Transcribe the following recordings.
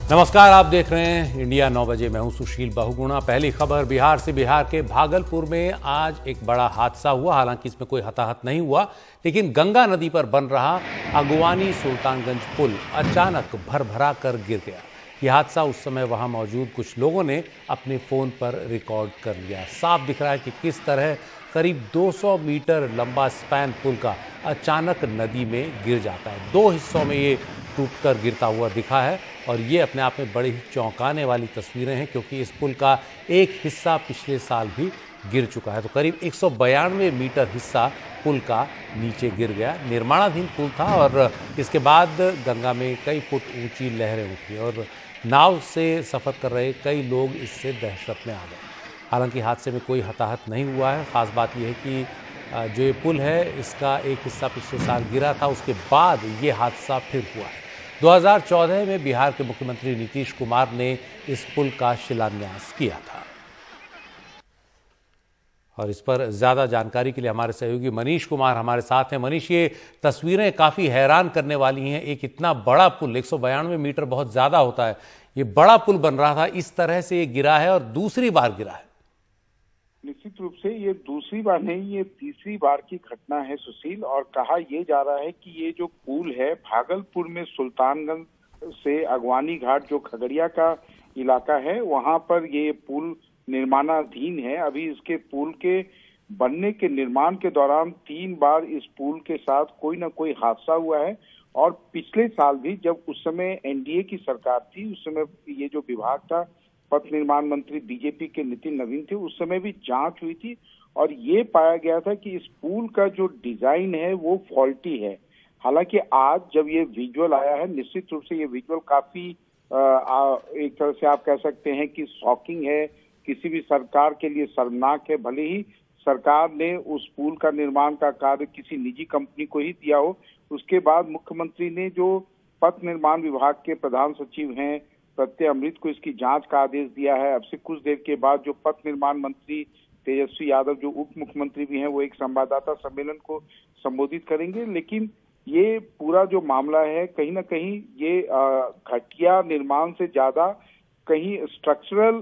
नमस्कार, आप देख रहे हैं इंडिया 9 बजे। मैं हूं सुशील बहुगुणा। पहली खबर बिहार से। बिहार के भागलपुर में आज एक बड़ा हादसा हुआ। हालांकि इसमें कोई हताहत नहीं हुआ, लेकिन गंगा नदी पर बन रहा अगवानी सुल्तानगंज पुल अचानक भरभरा कर गिर गया। यह हादसा उस समय वहां मौजूद कुछ लोगों ने अपने फोन पर रिकॉर्ड कर लिया। साफ दिख रहा है कि किस तरह करीब 200 मीटर लंबा स्पैन पुल का अचानक नदी में गिर जाता है। दो हिस्सों में ये टूटकर गिरता हुआ दिखा है और ये अपने आप में बड़ी ही चौंकाने वाली तस्वीरें हैं, क्योंकि इस पुल का एक हिस्सा पिछले साल भी गिर चुका है। तो करीब 192 मीटर हिस्सा पुल का नीचे गिर गया। निर्माणाधीन पुल था और इसके बाद गंगा में कई फुट ऊंची लहरें उठी और नाव से सफ़र कर रहे कई लोग इससे दहशत में आ गए। हालांकि हादसे में कोई हताहत नहीं हुआ है। ख़ास बात यह है कि जो ये पुल है इसका एक हिस्सा पिछले साल गिरा था, उसके बाद ये हादसा फिर हुआ है। 2014 में बिहार के मुख्यमंत्री नीतीश कुमार ने इस पुल का शिलान्यास किया था। और इस पर ज्यादा जानकारी के लिए हमारे सहयोगी मनीष कुमार हमारे साथ हैं। मनीष, ये तस्वीरें काफी हैरान करने वाली हैं। एक इतना बड़ा पुल, 192 मीटर बहुत ज्यादा होता है, ये बड़ा पुल बन रहा था, इस तरह से ये गिरा है और दूसरी बार गिरा है। निश्चित रूप से ये दूसरी बार नहीं, ये तीसरी बार की घटना है सुशील। और कहा यह जा रहा है कि ये जो पुल है भागलपुर में सुल्तानगंज से अगवानी घाट जो खगड़िया का इलाका है वहां पर ये पुल निर्माणाधीन है। अभी इसके पुल के बनने के निर्माण के दौरान 3 बार इस पुल के साथ कोई ना कोई हादसा हुआ है। और पिछले साल भी जब उस समय एनडीए की सरकार थी, उस समय ये जो विभाग था, पथ निर्माण मंत्री बीजेपी के नितिन नवीन थे, उस समय भी जांच हुई थी और ये पाया गया था कि इस पुल का जो डिजाइन है वो फॉल्टी है। हालांकि आज जब ये विजुअल आया है, निश्चित रूप से ये विजुअल काफी एक तरह से आप कह सकते हैं कि शॉकिंग है, किसी भी सरकार के लिए शर्मनाक है। भले ही सरकार ने उस पुल का निर्माण का कार्य किसी निजी कंपनी को ही दिया हो, उसके बाद मुख्यमंत्री ने जो पथ निर्माण विभाग के प्रधान सचिव हैं प्रत्यय अमृत को इसकी जांच का आदेश दिया है। अब से कुछ देर के बाद जो पथ निर्माण मंत्री तेजस्वी यादव जो उप मुख्यमंत्री भी हैं वो एक संवाददाता सम्मेलन को संबोधित करेंगे। लेकिन ये पूरा जो मामला है कहीं ना कहीं ये घटिया निर्माण से ज्यादा कहीं स्ट्रक्चरल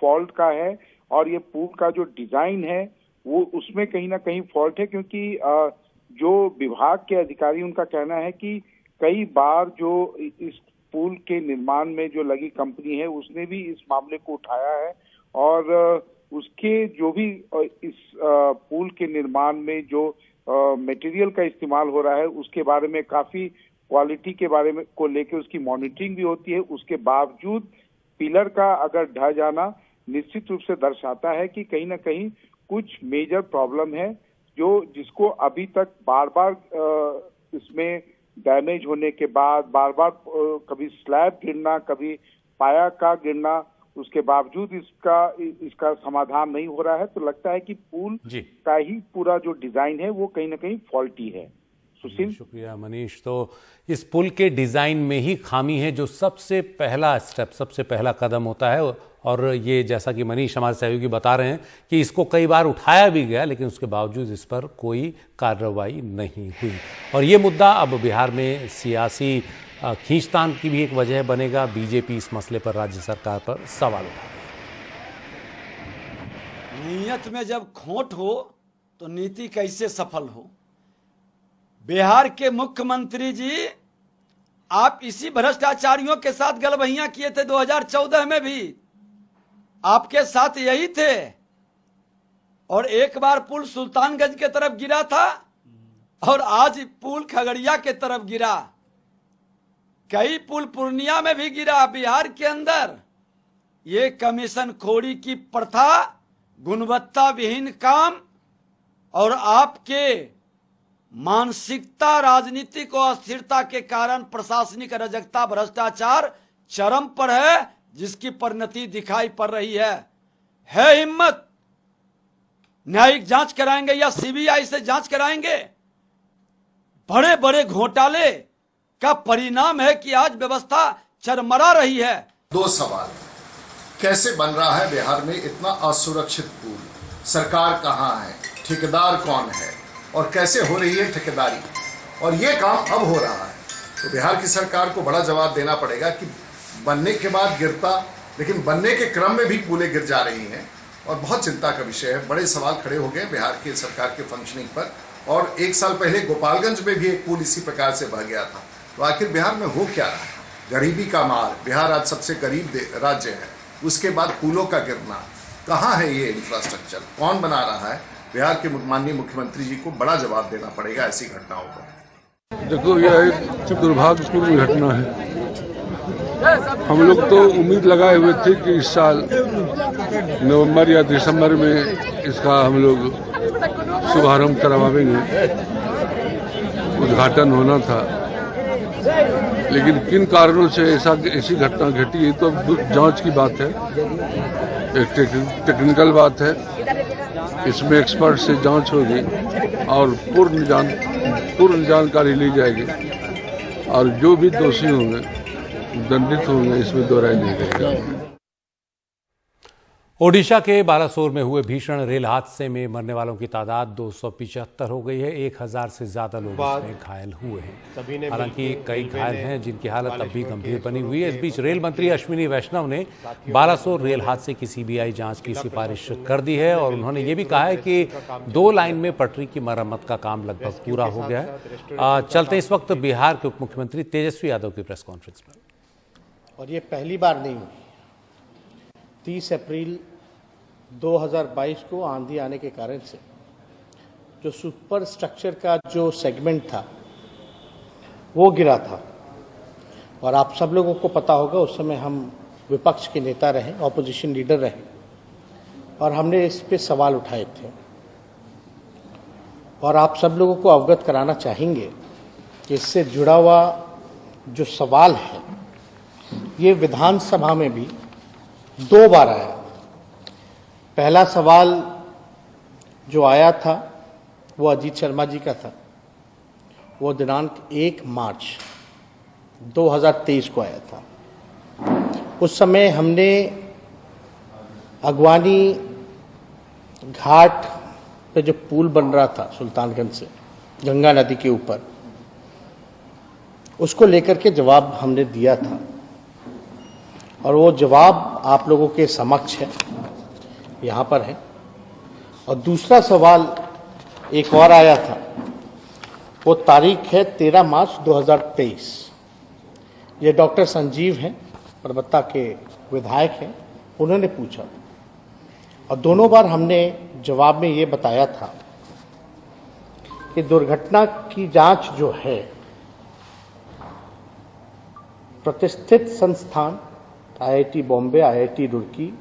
फॉल्ट का है और ये पुल का जो डिजाइन है वो उसमें कहीं ना कहीं फॉल्ट है। क्योंकि जो विभाग के अधिकारी उनका कहना है कि कई बार जो इस पुल के निर्माण में जो लगी कंपनी है उसने भी इस मामले को उठाया है और उसके जो भी इस पुल के निर्माण में जो मटेरियल का इस्तेमाल हो रहा है उसके बारे में काफी क्वालिटी के बारे में को लेकर उसकी मॉनिटरिंग भी होती है। उसके बावजूद पिलर का अगर ढह जाना निश्चित रूप से दर्शाता है कि कहीं ना कहीं कुछ मेजर प्रॉब्लम है जो जिसको अभी तक बार बार इसमें डैमेज होने के बाद बार बार कभी स्लैब गिरना, कभी पाया का गिरना, उसके बावजूद इसका समाधान नहीं हो रहा है। तो लगता है कि पुल का ही पूरा जो डिजाइन है वो कहीं ना कहीं फॉल्टी है। सुशील, शुक्रिया मनीष। तो इस पुल के डिजाइन में ही खामी है, जो सबसे पहला स्टेप, सबसे पहला कदम होता है। और ये जैसा कि मनीष हमारे सहयोगी बता रहे हैं कि इसको कई बार उठाया भी गया, लेकिन उसके बावजूद इस पर कोई कार्रवाई नहीं हुई। और ये मुद्दा अब बिहार में सियासी खींचतान की भी एक वजह बनेगा। बीजेपी इस मसले पर राज्य सरकार पर सवाल उठा रही है। नीयत में जब खोट हो तो नीति कैसे सफल हो। बिहार के मुख्यमंत्री जी, आप इसी भ्रष्टाचारियों के साथ गलबहियां किए थे। 2014 में भी आपके साथ यही थे और एक बार पुल सुल्तानगंज के तरफ गिरा था और आज पुल खगड़िया के तरफ गिरा। कई पुल पूर्णिया में भी गिरा। बिहार के अंदर ये कमीशन खोरी की प्रथा, गुणवत्ता विहीन काम और आपके मानसिकता, राजनीतिक और अस्थिरता के कारण प्रशासनिक अराजकता, भ्रष्टाचार चरम पर है, जिसकी परिणति दिखाई पड़ रही है हिम्मत न्यायिक जांच कराएंगे या सीबीआई से जांच कराएंगे। बड़े बड़े घोटाले का परिणाम है कि आज व्यवस्था चरमरा रही है। 2 सवाल, कैसे बन रहा है बिहार में इतना असुरक्षित पुल? सरकार कहां है, ठेकेदार कौन है और कैसे हो रही है ठेकेदारी? और ये काम अब हो रहा है तो बिहार की सरकार को बड़ा जवाब देना पड़ेगा कि बनने के बाद गिरता, लेकिन बनने के क्रम में भी पुलें गिर जा रही हैं और बहुत चिंता का विषय है। बड़े सवाल खड़े हो गए बिहार की सरकार के फंक्शनिंग पर। और एक साल पहले गोपालगंज में भी एक पुल इसी प्रकार से बह गया था। तो आखिर बिहार में हो क्या रहा है? गरीबी का मार, बिहार आज सबसे गरीब राज्य है, उसके बाद पुलों का गिरना, कहाँ है ये इंफ्रास्ट्रक्चर, कौन बना रहा है? बिहार के माननीय मुख्यमंत्री जी को बड़ा जवाब देना पड़ेगा ऐसी घटनाओं पर। देखो, यह एक दुर्भाग्यपूर्ण घटना है। हम लोग तो उम्मीद लगाए हुए थे कि इस साल नवंबर या दिसंबर में इसका हम लोग शुभारंभ करवाएंगे, उद्घाटन होना था। लेकिन किन कारणों से ऐसी घटना घटी है तो जांच की बात है, एक टेक्निकल बात है। इसमें एक्सपर्ट से जांच होगी और पूर्ण जानकारी ली जाएगी और जो भी दोषी होंगे दंडित होंगे, इसमें दो राय नहीं रहेगा। ओडिशा के बालासोर में हुए भीषण रेल हादसे में मरने वालों की तादाद 275 हो गई है। 1000 से ज्यादा लोग इसमें घायल हुए हैं। हालांकि कई घायल हैं जिनकी हालत अब भी गंभीर बनी हुई है। इस बीच रेल मंत्री अश्विनी वैष्णव ने बालासोर रेल हादसे की सीबीआई जांच की सिफारिश कर दी है और उन्होंने ये भी कहा है कि 2 लाइन में पटरी की मरम्मत का काम लगभग पूरा हो गया है। चलते इस वक्त बिहार के उप मुख्यमंत्री तेजस्वी यादव की प्रेस कॉन्फ्रेंस पर। और ये पहली बार नहीं हुई। 30 अप्रैल 2022 को आंधी आने के कारण से जो सुपर स्ट्रक्चर का जो सेगमेंट था वो गिरा था और आप सब लोगों को पता होगा उस समय हम विपक्ष के नेता रहे, ऑपोजिशन लीडर रहे और हमने इस पे सवाल उठाए थे। और आप सब लोगों को अवगत कराना चाहेंगे कि इससे जुड़ा हुआ जो सवाल है ये विधानसभा में भी 2 बार आया। पहला सवाल जो आया था वो अजीत शर्मा जी का था, वो दिनांक 1 मार्च 2023 को आया था। उस समय हमने अगवानी घाट पे जो पुल बन रहा था सुल्तानगंज से गंगा नदी के ऊपर, उसको लेकर के जवाब हमने दिया था और वो जवाब आप लोगों के समक्ष है, यहाँ पर है। और दूसरा सवाल एक और आया था, वो तारीख है 13 मार्च 2023। ये डॉक्टर संजीव हैं, परबत्ता के विधायक हैं, उन्होंने पूछा और दोनों बार हमने जवाब में ये बताया था कि दुर्घटना की जांच जो है प्रतिष्ठित संस्थान IIT बॉम्बे, IIT रुड़की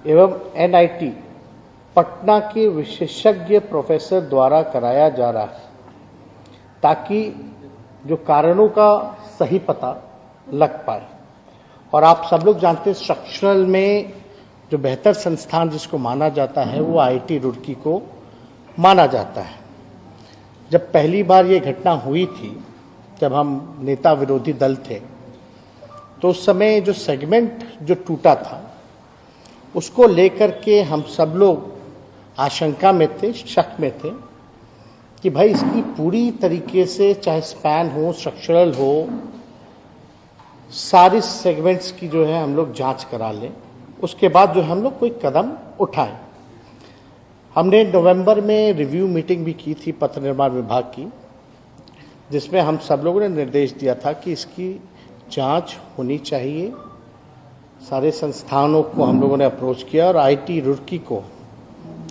एवं NIT पटना के विशेषज्ञ प्रोफेसर द्वारा कराया जा रहा है ताकि जो कारणों का सही पता लग पाए। और आप सब लोग जानते हैं स्ट्रक्चरल में जो बेहतर संस्थान जिसको माना जाता है वो IIT रुड़की को माना जाता है। जब पहली बार ये घटना हुई थी, जब हम नेता विरोधी दल थे, तो उस समय जो सेगमेंट जो टूटा था उसको लेकर के हम सब लोग आशंका में थे, शक में थे कि भाई इसकी पूरी तरीके से चाहे स्पैन हो, स्ट्रक्चरल हो, सारी सेगमेंट्स की जो है हम लोग जांच करा लें, उसके बाद जो हम लोग कोई कदम उठाएं। हमने नवंबर में रिव्यू मीटिंग भी की थी पथ निर्माण विभाग की, जिसमें हम सब लोगों ने निर्देश दिया था कि इसकी जांच होनी चाहिए। सारे संस्थानों को हम लोगों ने अप्रोच किया और IIT रुड़की को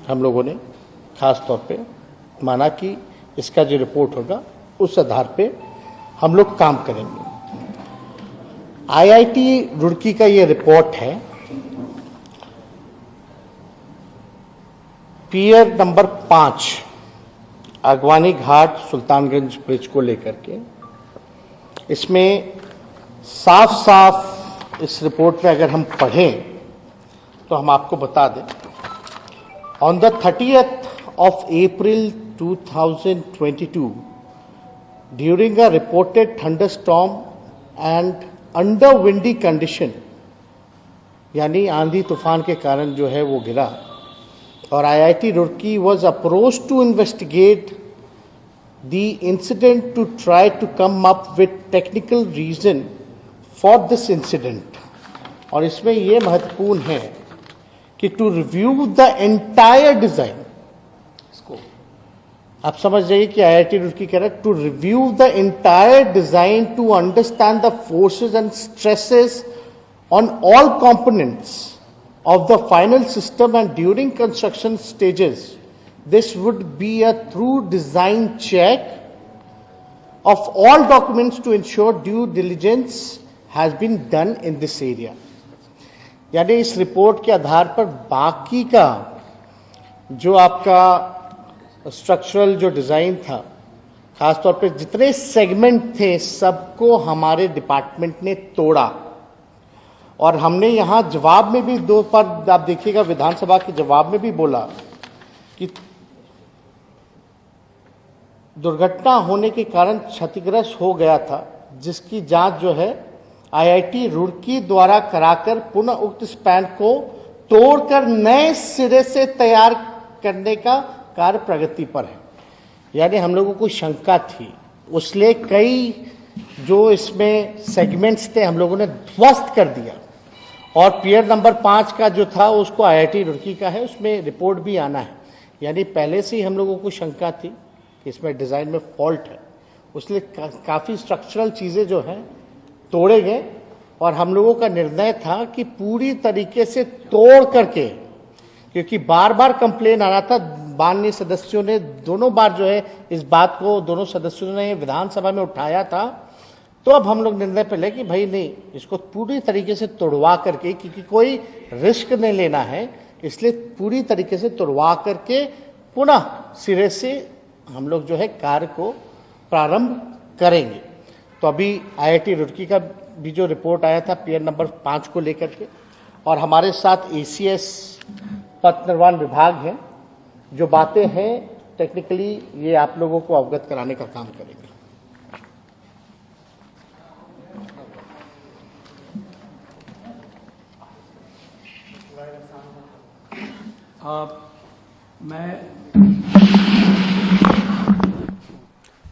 हम लोगों ने खास तौर पे माना कि इसका जो रिपोर्ट होगा उस आधार पे हम लोग काम करेंगे। IIT रुड़की का ये रिपोर्ट है, पियर नंबर 5 अगवानी घाट सुल्तानगंज ब्रिज को लेकर के। इसमें साफ साफ इस रिपोर्ट में अगर हम पढ़ें तो हम आपको बता दें, on the 30th of April 2022 during a reported thunderstorm and under windy condition, यानी आंधी तूफान के कारण जो है वो गिरा और IIT Roorkee was approached to investigate the incident to try to come up with technical reason for this incident, और इसमें यह महत्वपूर्ण है कि to review the entire design, आप समझ जाइए कि IIT रुड़की कह रहा है to review the entire design to understand the forces and stresses on all components of the final system, and during construction stages this would be a thorough design check of all documents to ensure due diligence has been done in this area. यानी इस report के आधार पर बाकी का जो आपका structural जो design था, खासतौर पे जितने सेगमेंट थे, सबको हमारे डिपार्टमेंट ने तोड़ा। और हमने यहां जवाब में भी दो पर आप देखिएगा, विधानसभा के जवाब में भी बोला कि दुर्घटना होने के कारण क्षतिग्रस्त हो गया था, जिसकी जांच जो है IIT रुड़की द्वारा कराकर पुनः उक्त स्पैन को तोड़कर नए सिरे से तैयार करने का कार्य प्रगति पर है। यानी हम लोगों को शंका थी, उसलिए कई जो इसमें सेगमेंट्स थे हम लोगों ने ध्वस्त कर दिया, और पियर नंबर 5 का जो था उसको IIT रुड़की का है, उसमें रिपोर्ट भी आना है। यानी पहले से ही हम लोगों को शंका थी कि इसमें डिजाइन में फॉल्ट है, उसलिए काफी स्ट्रक्चरल चीजें जो हैं तोड़े गए, और हम लोगों का निर्णय था कि पूरी तरीके से तोड़ करके, क्योंकि बार बार कंप्लेन आ रहा था, माननीय सदस्यों ने दोनों बार जो है इस बात को दोनों सदस्यों ने विधानसभा में उठाया था, तो अब हम लोग निर्णय पे ले कि भाई नहीं, इसको पूरी तरीके से तोड़वा करके, क्योंकि कोई रिस्क नहीं लेना है, इसलिए पूरी तरीके से तोड़वा करके पुनः सिरे से हम लोग जो है कार्य को प्रारंभ करेंगे। तो अभी IIT रुड़की का भी जो रिपोर्ट आया था पियर नंबर 5 को लेकर के, और हमारे साथ ACS पथ निर्माण विभाग है, जो बातें हैं टेक्निकली ये आप लोगों को अवगत कराने का काम करेंगे।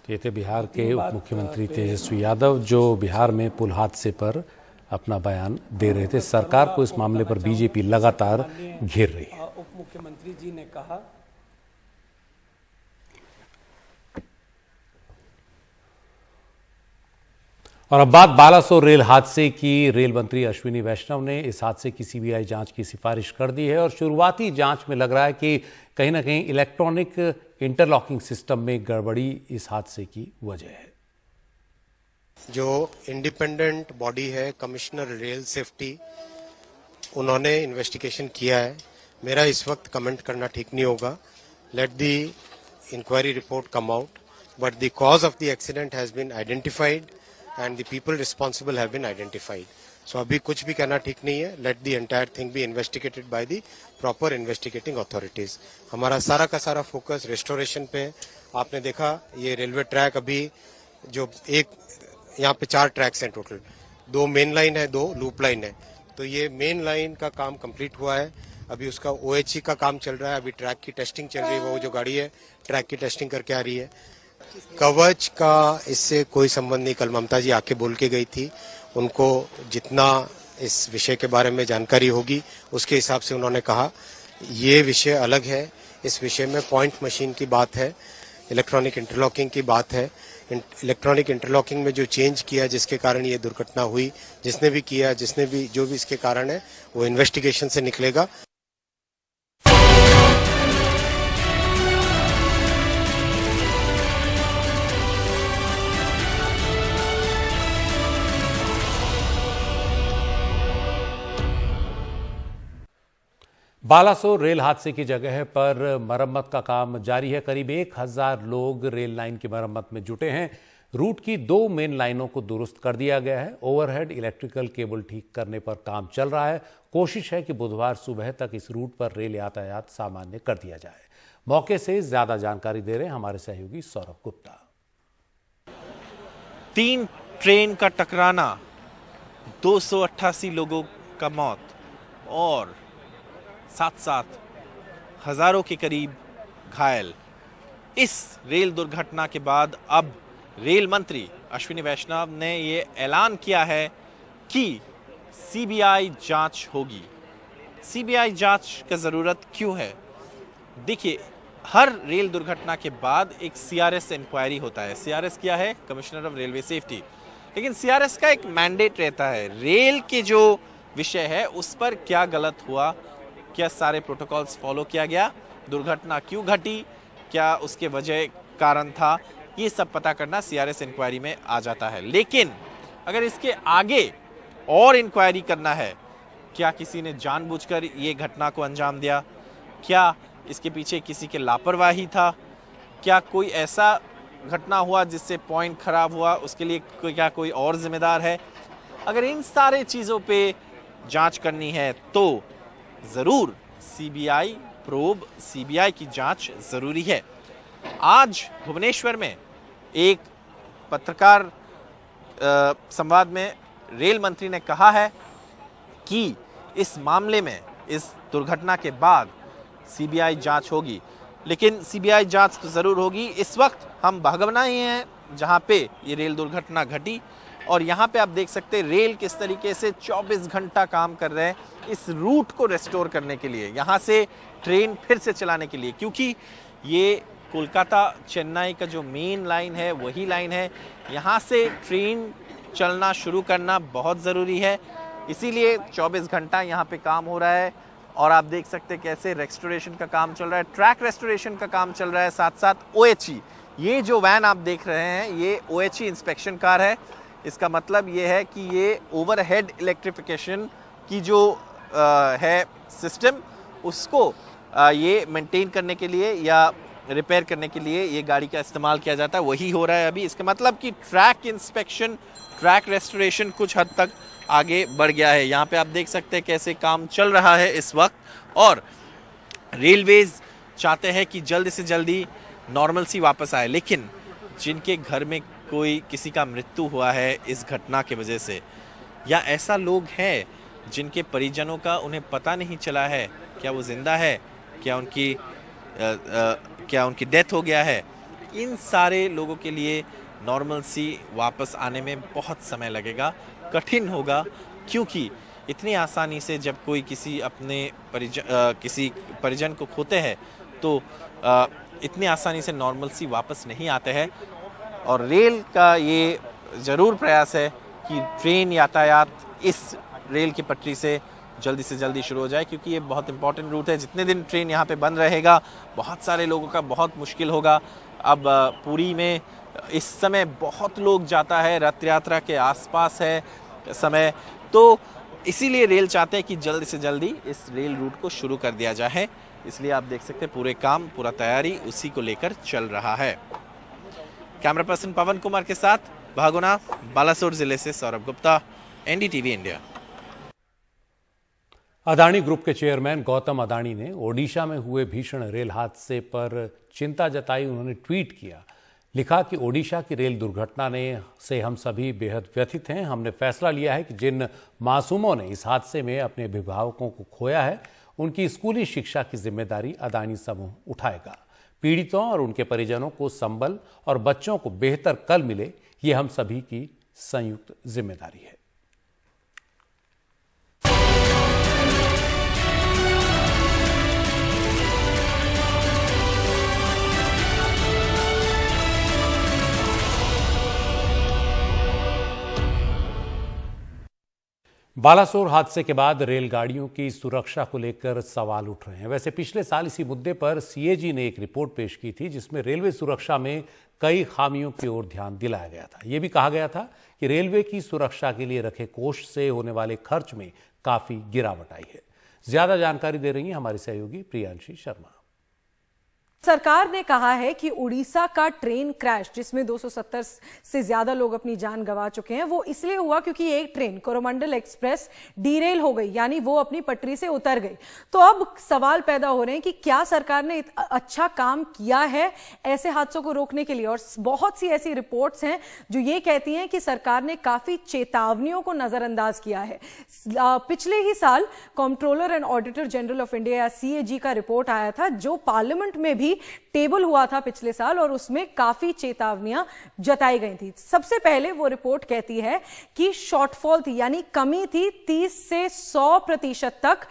ये थे बिहार के उप मुख्यमंत्री तेजस्वी यादव, जो बिहार में पुल हादसे पर अपना बयान दे रहे थे। सरकार को इस मामले पर बीजेपी लगातार घेर रही है। उप मुख्यमंत्री जी ने कहा, और अब बात बालासोर रेल हादसे की। रेल मंत्री अश्विनी वैष्णव ने इस हादसे की CBI जांच की सिफारिश कर दी है, और शुरुआती जांच में लग रहा है कि कहीं ना कहीं इलेक्ट्रॉनिक इंटरलॉकिंग सिस्टम में गड़बड़ी इस हादसे की वजह है। जो इंडिपेंडेंट बॉडी है कमिश्नर रेल सेफ्टी, उन्होंने इन्वेस्टिगेशन किया है। मेरा इस वक्त कमेंट करना ठीक नहीं होगा। Let the inquiry report come out, but the cause of the accident has been identified and the people responsible have been identified. So अभी कुछ भी कहना ठीक नहीं है। Let the entire thing be investigated by the proper investigating authorities. हमारा सारा का सारा फोकस रेस्टोरेशन पे है। आपने देखा ये रेलवे ट्रैक, अभी जो एक यहाँ पे 4 ट्रैक्स हैं टोटल, 2 मेन लाइन है, 2 लूप लाइन है। तो ये मेन लाइन का काम कंप्लीट हुआ है, अभी उसका OHE का काम चल रहा है, अभी ट्रैक की टेस्टिंग चल रही है। वो जो गाड़ी है ट्रैक की टेस्टिंग करके आ रही है। कवच का इससे कोई संबंध नहीं। कल ममता जी आके बोल के गई थी, उनको जितना इस विषय के बारे में जानकारी होगी उसके हिसाब से उन्होंने कहा। ये विषय अलग है, इस विषय में पॉइंट मशीन की बात है, इलेक्ट्रॉनिक इंटरलॉकिंग की बात है। इलेक्ट्रॉनिक इंटरलॉकिंग में जो चेंज किया जिसके कारण ये दुर्घटना हुई, जिसने भी किया, जिसने भी जो भी इसके कारण है, वो इन्वेस्टिगेशन से निकलेगा। बालासोर रेल हादसे की जगह पर मरम्मत का काम जारी है। करीब 1000 लोग रेल लाइन की मरम्मत में जुटे हैं। रूट की 2 मेन लाइनों को दुरुस्त कर दिया गया है। ओवरहेड इलेक्ट्रिकल केबल ठीक करने पर काम चल रहा है। कोशिश है कि बुधवार सुबह तक इस रूट पर रेल यातायात सामान्य कर दिया जाए। मौके से ज्यादा जानकारी दे रहे हैं हमारे सहयोगी सौरभ गुप्ता। 3 ट्रेन का टकराना, 288 लोगों का मौत और साथ हजारों के करीब घायल। इस रेल दुर्घटना के बाद अब रेल मंत्री अश्विनी वैष्णव ने ये ऐलान किया है कि सीबीआई जांच होगी। सीबीआई जांच का जरूरत क्यों है? देखिए, हर रेल दुर्घटना के बाद एक सीआरएस इंक्वायरी होता है। सीआरएस क्या है? Commissioner of railway safety. लेकिन सीआरएस का एक मैंडेट रहता है, रेल के जो विषय है उस पर क्या गलत हुआ, क्या सारे प्रोटोकॉल्स फॉलो किया गया, दुर्घटना क्यों घटी, क्या उसके वजह कारण था, ये सब पता करना सीआरएस इंक्वायरी में आ जाता है। लेकिन अगर इसके आगे और इंक्वायरी करना है, क्या किसी ने जानबूझकर ये घटना को अंजाम दिया, क्या इसके पीछे किसी के लापरवाही था, क्या कोई ऐसा घटना हुआ जिससे पॉइंट खराब हुआ, उसके लिए क्या कोई और जिम्मेदार है? अगर इन सारे चीज़ों पे जांच करनी है तो ज़रूर सीबीआई प्रोब, सीबीआई की जांच ज़रूरी है। आज भुवनेश्वर में एक पत्रकार संवाद में रेल मंत्री ने कहा है कि इस मामले में, इस दुर्घटना के बाद सीबीआई जांच होगी। लेकिन सीबीआई जांच तो जरूर होगी। इस वक्त हम बहगवना ही हैं जहां पे ये रेल दुर्घटना घटी, और यहाँ पे आप देख सकते हैं रेल किस तरीके से 24 घंटा काम कर रहे हैं इस रूट को रेस्टोर करने के लिए, यहाँ से ट्रेन फिर से चलाने के लिए, क्योंकि ये कोलकाता चेन्नई का जो मेन लाइन है वही लाइन है। यहाँ से ट्रेन चलना शुरू करना बहुत ज़रूरी है, इसीलिए 24 घंटा यहाँ पे काम हो रहा है। और आप देख सकते हैं कैसे रेस्टोरेशन का काम चल रहा है, ट्रैक रेस्टोरेशन का काम चल रहा है, साथ साथ OHE, ये जो वैन आप देख रहे हैं ये OHE इंस्पेक्शन कार है। इसका मतलब ये है कि ये ओवरहेड इलेक्ट्रिफिकेशन की जो है सिस्टम, उसको ये मेंटेन करने के लिए या रिपेयर करने के लिए ये गाड़ी का इस्तेमाल किया जाता है, वही हो रहा है अभी। इसका मतलब कि ट्रैक इंस्पेक्शन, ट्रैक रेस्टोरेशन कुछ हद तक आगे बढ़ गया है। यहाँ पे आप देख सकते हैं कैसे काम चल रहा है इस वक्त, और रेलवेज चाहते हैं कि जल्द से जल्दी नॉर्मल सी वापस आए। लेकिन जिनके घर में कोई किसी का मृत्यु हुआ है इस घटना की वजह से, या ऐसा लोग हैं जिनके परिजनों का उन्हें पता नहीं चला है क्या वो जिंदा है, क्या उनकी डेथ हो गया है, इन सारे लोगों के लिए नॉर्मल सी वापस आने में बहुत समय लगेगा, कठिन होगा। क्योंकि इतनी आसानी से जब कोई किसी अपने किसी परिजन को खोते हैं तो इतनी आसानी से नॉर्मल सी वापस नहीं आते हैं। और रेल का ये ज़रूर प्रयास है कि ट्रेन यातायात इस रेल की पटरी से जल्दी शुरू हो जाए, क्योंकि ये बहुत इंपॉर्टेंट रूट है। जितने दिन ट्रेन यहाँ पे बंद रहेगा बहुत सारे लोगों का बहुत मुश्किल होगा। अब पुरी में इस समय बहुत लोग जाता है, रथ यात्रा के आसपास है समय, तो इसीलिए रेल चाहते हैं कि जल्दी से जल्दी इस रेल रूट को शुरू कर दिया जाए। इसलिए आप देख सकते हैं पूरे काम, पूरा तैयारी उसी को लेकर चल रहा है। कैमरा पर्सन पवन कुमार के साथ बहगुना, बालासोर जिले से Saurabh Gupta, NDTV India. Adani group के चेयरमैन गौतम अदानी ने ओडिशा में हुए भीषण रेल हादसे पर चिंता जताई। उन्होंने ट्वीट किया, लिखा कि ओडिशा की रेल दुर्घटना से हम सभी बेहद व्यथित हैं। हमने फैसला लिया है कि जिन मासूमों ने इस हादसे में अपने अभिभावकों को खोया है उनकी स्कूली शिक्षा की जिम्मेदारी अदानी समूह उठाएगा। पीड़ितों और उनके परिजनों को संबल और बच्चों को बेहतर कल मिले, ये हम सभी की संयुक्त जिम्मेदारी है। बालासोर हादसे के बाद रेलगाड़ियों की सुरक्षा को लेकर सवाल उठ रहे हैं। वैसे पिछले साल इसी मुद्दे पर CAG ने एक रिपोर्ट पेश की थी जिसमें रेलवे सुरक्षा में कई खामियों की ओर ध्यान दिलाया गया था। यह भी कहा गया था कि रेलवे की सुरक्षा के लिए रखे कोष से होने वाले खर्च में काफी गिरावट आई है। ज्यादा जानकारी दे रही है हमारी सहयोगी प्रियांशी शर्मा। सरकार ने कहा है कि उड़ीसा का ट्रेन क्रैश जिसमें 270 से ज्यादा लोग अपनी जान गंवा चुके हैं वो इसलिए हुआ क्योंकि एक ट्रेन कोरोमंडल एक्सप्रेस डीरेल हो गई, यानी वो अपनी पटरी से उतर गई। तो अब सवाल पैदा हो रहे हैं कि क्या सरकार ने अच्छा काम किया है ऐसे हादसों को रोकने के लिए। और बहुत सी ऐसी रिपोर्ट्स हैं जो ये कहती हैं कि सरकार ने काफी चेतावनियों को नजरअंदाज किया है। पिछले ही साल controller and auditor general of India CAG का रिपोर्ट आया था जो पार्लियामेंट में भी भी टेबल हुआ था पिछले साल और उसमें काफी चेतावनियां जताई गई थी। सबसे पहले वो रिपोर्ट कहती है कि शॉर्टफॉल थी, यानी कमी थी 30 से 100% तक।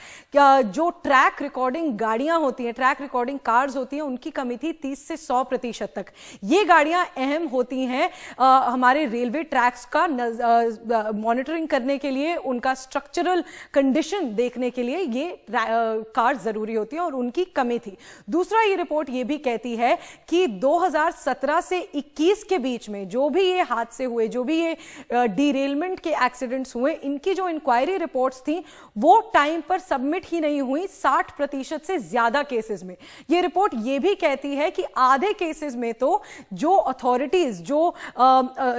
जो ट्रैक रिकॉर्डिंग गाड़ियां होती हैं, ट्रैक रिकॉर्डिंग कार्स होती हैं, उनकी कमी थी 30 से 100% तक। ये गाड़ियां अहम होती हैं हमारे रेलवे ट्रैक्स का मॉनिटरिंग करने के लिए, उनका स्ट्रक्चरल कंडीशन देखने के लिए ये कार जरूरी होती है और उनकी कमी थी। दूसरा, ये रिपोर्ट ये भी कहती है कि 2017 से 21 के बीच में जो भी ये हादसे हुए, जो भी ये डीरेलमेंट के एक्सीडेंट्स हुए, इनकी जो इंक्वायरी रिपोर्ट्स थी वो टाइम पर सबमिट ही नहीं हुई 60% से ज्यादा केसेस में। ये रिपोर्ट ये भी कहती है कि आधे केसेस में तो जो अथॉरिटीज,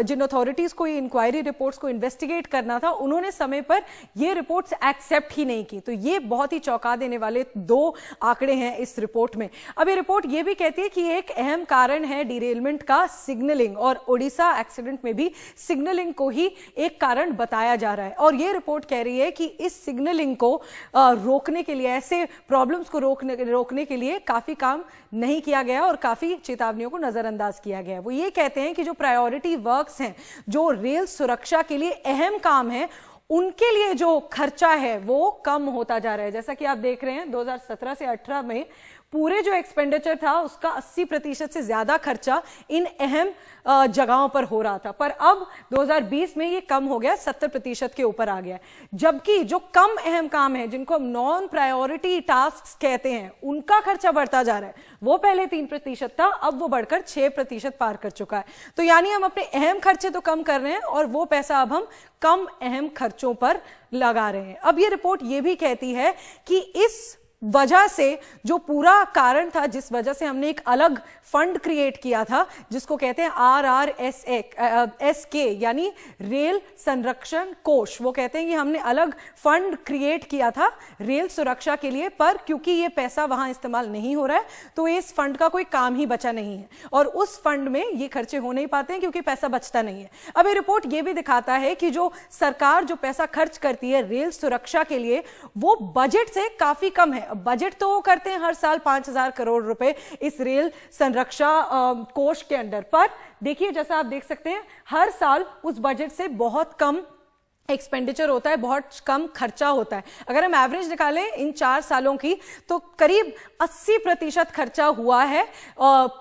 जिन अथॉरिटीज को ये इंक्वायरी रिपोर्ट्स को इन्वेस्टिगेट करना था, उन्होंने समय पर ये रिपोर्ट्स एक्सेप्ट ही नहीं की। तो ये बहुत ही चौंका देने वाले 2 आंकड़े हैं इस रिपोर्ट में। अब ये रिपोर्ट ये भी कहती है कि एक अहम कारण है डिरेलमेंट का सिग्नलिंग, और ओडिशा एक्सीडेंट में भी सिग्नलिंग को ही एक कारण बताया जा रहा है। और ये रिपोर्ट कह रही है कि इस सिग्नलिंग को रोकने के लिए, ऐसे प्रॉब्लम्स को रोकने के लिए काफी काम नहीं किया गया और काफी चेतावनियों को नजरअंदाज किया गया। वो ये कहते हैं कि जो प्रायोरिटी वर्क्स हैं, जो रेल सुरक्षा के लिए अहम काम है, उनके लिए जो खर्चा है वो कम होता जा रहा है। जैसा कि आप देख रहे हैं 2017 से 18 में पूरे जो एक्सपेंडिचर था उसका 80% से ज्यादा खर्चा इन अहम जगहों पर हो रहा था, पर अब 2020 में ये कम हो गया, 70% के ऊपर आ गया। जबकि जो कम अहम काम है, जिनको हम नॉन प्रायोरिटी टास्क कहते हैं, उनका खर्चा बढ़ता जा रहा है। वो पहले 3% था, अब वो बढ़कर 6% पार कर चुका है। तो यानी हम अपने अहम खर्चे तो कम कर रहे हैं और वो पैसा अब हम कम अहम खर्चों पर लगा रहे हैं। अब ये रिपोर्ट ये भी कहती है कि इस वजह से जो पूरा कारण था, जिस वजह से हमने एक अलग फंड क्रिएट किया था जिसको कहते हैं RRSK, यानी रेल संरक्षण कोष, वो कहते हैं कि हमने अलग फंड क्रिएट किया था रेल सुरक्षा के लिए, पर क्योंकि ये पैसा वहां इस्तेमाल नहीं हो रहा है तो इस फंड का कोई काम ही बचा नहीं है और उस फंड में ये खर्चे हो नहीं पाते हैं क्योंकि पैसा बचता नहीं है। अब ये रिपोर्ट ये भी दिखाता है कि जो सरकार जो पैसा खर्च करती है रेल सुरक्षा के लिए, वो बजट से काफी कम है। बजट तो वो करते हैं हर साल 5,000 करोड़ रुपए इस रेल संरक्षा कोष के अंदर, पर देखिए जैसा आप देख सकते हैं हर साल उस बजट से बहुत कम एक्सपेंडिचर होता है, बहुत कम खर्चा होता है। अगर हम एवरेज निकालें इन 4 सालों की तो करीब 80% खर्चा हुआ है।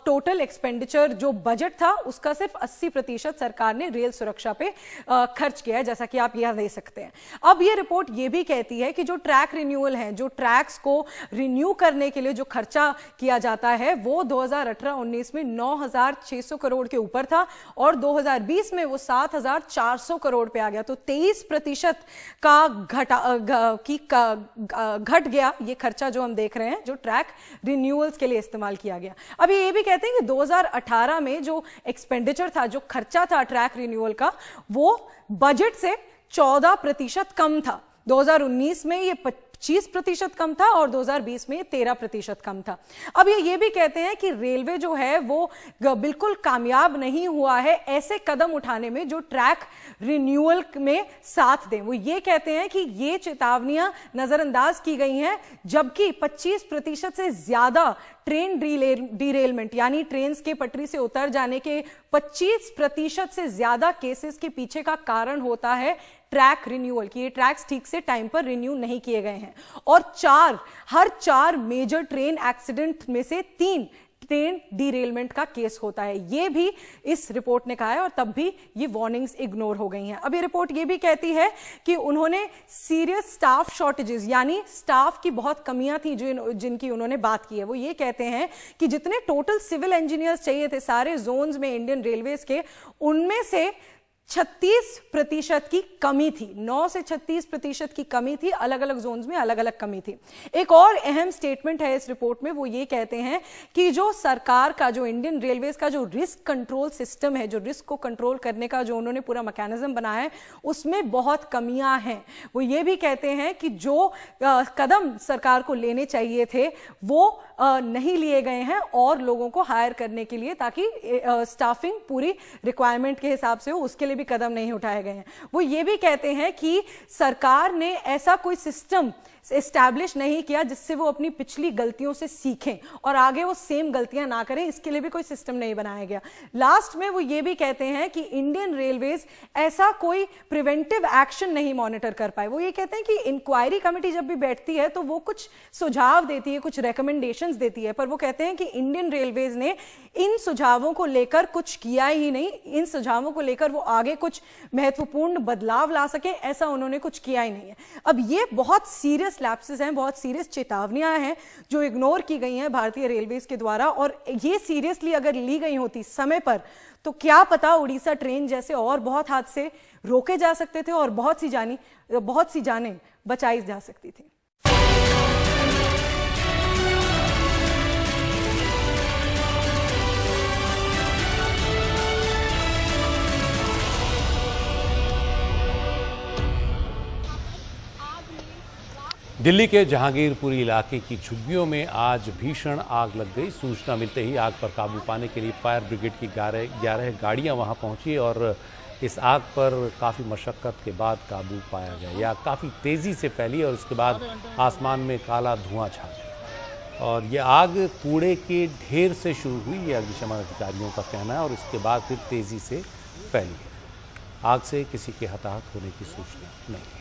टोटल एक्सपेंडिचर जो बजट था उसका सिर्फ 80% सरकार ने रेल सुरक्षा पे खर्च किया है, जैसा कि आप यहां देख सकते हैं। अब ये रिपोर्ट ये भी कहती है कि जो ट्रैक रिन्यूअल है, जो ट्रैक्स को रिन्यू करने के लिए जो खर्चा किया जाता है, वो 2018-19 में 9,600 करोड़ के ऊपर था और 2020 में वो 7,400 करोड़ पे आ गया। तो 23% का घट गया ये खर्चा जो हम देख रहे हैं, जो ट्रैक रिन्यूअल्स के लिए इस्तेमाल किया गया। अब ये भी कहते हैं कि 2018 में जो एक्सपेंडिचर था, जो खर्चा था ट्रैक रिन्यूअल का, वो बजट से 14% कम था। 2019 में ये 25% कम था और 2020 में 13% कम था। अब ये भी कहते हैं कि रेलवे जो है वो बिल्कुल कामयाब नहीं हुआ है ऐसे कदम उठाने में जो ट्रैक रिन्यूअल में साथ दें। वो ये कहते हैं कि ये चेतावनियां नजरअंदाज की गई हैं, जबकि 25% से ज्यादा ट्रेन डीरेलमेंट, यानी ट्रेन के पटरी से उतर जाने के 25% से ज्यादा केसेस के पीछे का कारण होता है ट्रैक रिन्यूअल, कि ये ट्रैक्स ठीक से टाइम पर रिन्यू नहीं किए गए हैं। और हर 4 मेजर ट्रेन एक्सीडेंट में से 3 ट्रेन डीरेलमेंट का केस होता है। ये भी इस रिपोर्ट ने कहा है और तब भी ये वार्निंग्स इग्नोर हो गई हैं। अब ये रिपोर्ट ये भी कहती है कि उन्होंने सीरियस स्टाफ शॉर्टेजेस, यानी स्टाफ की बहुत कमियां थी जिनकी उन्होंने बात की है। वो ये कहते हैं कि जितने टोटल सिविल इंजीनियर्स चाहिए थे सारे जोन्स में इंडियन रेलवेज के, उनमें से 36% की कमी थी। 9 से 36% की कमी थी, अलग अलग जोन्स में अलग अलग कमी थी। एक और अहम स्टेटमेंट है इस रिपोर्ट में, वो ये कहते हैं कि जो सरकार का, जो इंडियन रेलवेज का जो रिस्क कंट्रोल सिस्टम है, जो रिस्क को कंट्रोल करने का जो उन्होंने पूरा मैकेनिज्म बनाया है, उसमें बहुत कमियां हैं। वो ये भी कहते हैं कि जो कदम सरकार को लेने चाहिए थे वो नहीं लिए गए हैं और लोगों को हायर करने के लिए, ताकि स्टाफिंग पूरी रिक्वायरमेंट के हिसाब से हो, उसके लिए भी कदम नहीं उठाए गए हैं। वो ये भी कहते हैं कि सरकार ने ऐसा कोई सिस्टम एस्टैब्लिश नहीं किया जिससे वो अपनी पिछली गलतियों से सीखें और आगे वो सेम गलतियां ना करें, इसके लिए भी कोई सिस्टम नहीं बनाया गया। लास्ट में वो ये भी कहते हैं कि इंडियन रेलवेज ऐसा कोई प्रिवेंटिव एक्शन नहीं मॉनिटर कर पाए। वो ये कहते हैं कि इंक्वायरी कमेटी जब भी बैठती है तो वो कुछ सुझाव देती है, कुछ रिकमेंडेशंस देती है, पर वो कहते हैं कि इंडियन रेलवेज ने इन सुझावों को लेकर कुछ किया ही नहीं। इन सुझावों को लेकर वो आगे कुछ महत्वपूर्ण बदलाव ला सके, ऐसा उन्होंने कुछ किया ही नहीं है। अब ये बहुत सीरियस लैप्सेस हैं, बहुत सीरियस चेतावनियां हैं जो इग्नोर की गई हैं भारतीय रेलवेज के द्वारा, और ये सीरियसली अगर ली गई होती समय पर तो क्या पता उड़ीसा ट्रेन जैसे और बहुत हादसे रोके जा सकते थे और बहुत सी जानें बचाई जा सकती थी। दिल्ली के जहांगीरपुरी इलाके की झुग्गियों में आज भीषण आग लग गई। सूचना मिलते ही आग पर काबू पाने के लिए फायर ब्रिगेड की 11 गाड़ियां वहां पहुंची और इस आग पर काफ़ी मशक्कत के बाद काबू पाया गया। यह आग काफ़ी तेज़ी से फैली और उसके बाद आसमान में काला धुआं छा गया और यह आग कूड़े के ढेर से शुरू हुई, यह अग्निशमन अधिकारियों का कहना है, और उसके बाद फिर तेज़ी से फैली। आग से किसी के हताहत होने की सूचना नहीं है।